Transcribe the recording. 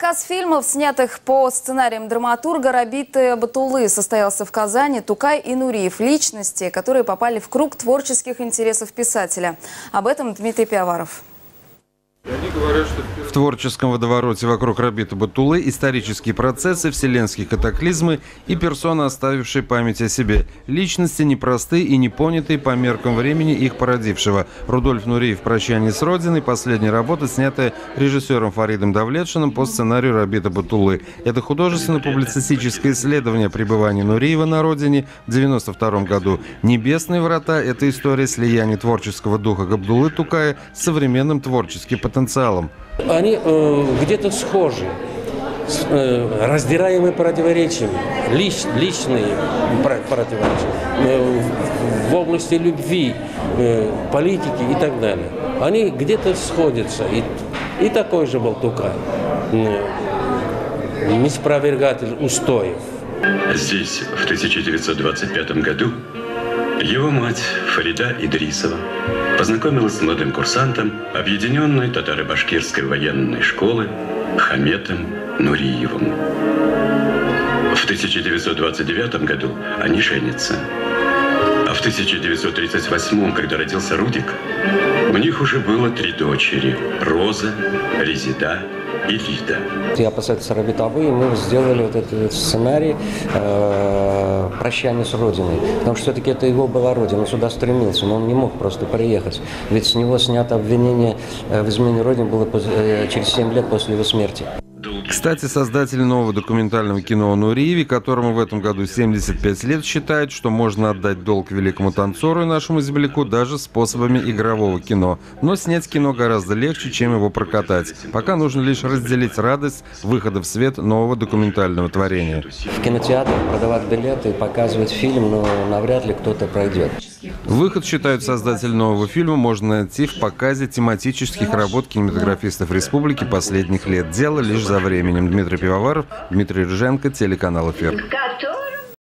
Показ фильмов, снятых по сценариям драматурга Рабиты Батулы, состоялся в Казани. Тукай и Нуриев – личности, которые попали в круг творческих интересов писателя. Об этом Дмитрий Пиаваров. В творческом водовороте вокруг Рабиты Батулы исторические процессы, вселенские катаклизмы и персоны, оставившие память о себе. Личности непростые и непонятые по меркам времени их породившего. Рудольф Нуриев «Прощание с Родиной» – последняя работа, снятая режиссером Фаридом Давлетшиным по сценарию Рабиты Батулы. Это художественно-публицистическое исследование пребывания Нуриева на родине в 1992 году. «Небесные врата» – это история слияния творческого духа Габдуллы Тукая с современным творческим потенциалом. Они где-то схожи, раздираемые противоречиями, личные противоречия в области любви, политики и так далее. Они где-то сходятся. И такой же был Тукай, неспровергатель устоев. Здесь, в 1925 году, его мать Фарида Идрисова познакомилась с молодым курсантом Объединенной татаро-башкирской военной школы Хаметом Нуриевым. В 1929 году они женятся. А в 1938, когда родился Рудик, у них уже было 3 дочери – Роза, Резида и Лида. Я по Рабиты Батулы мы сделали вот этот сценарий «Прощание с Родиной». Потому что все-таки это его была Родина, он сюда стремился, но он не мог просто приехать. Ведь с него снято обвинение в измене Родины было через 7 лет после его смерти. Кстати, создатель нового документального кино о Нуриеве, которому в этом году 75 лет, считает, что можно отдать долг великому танцору и нашему земляку даже способами игрового кино. Но снять кино гораздо легче, чем его прокатать. Пока нужно лишь разделить радость выхода в свет нового документального творения. В кинотеатр продавать билеты и показывать фильм, но навряд ли кто-то пройдет. Выход, считают создатели нового фильма, можно найти в показе тематических работ кинематографистов республики последних лет. Дело лишь за временем. Дмитрий Пивоваров, Дмитрий Рыженко, телеканал «Эфир».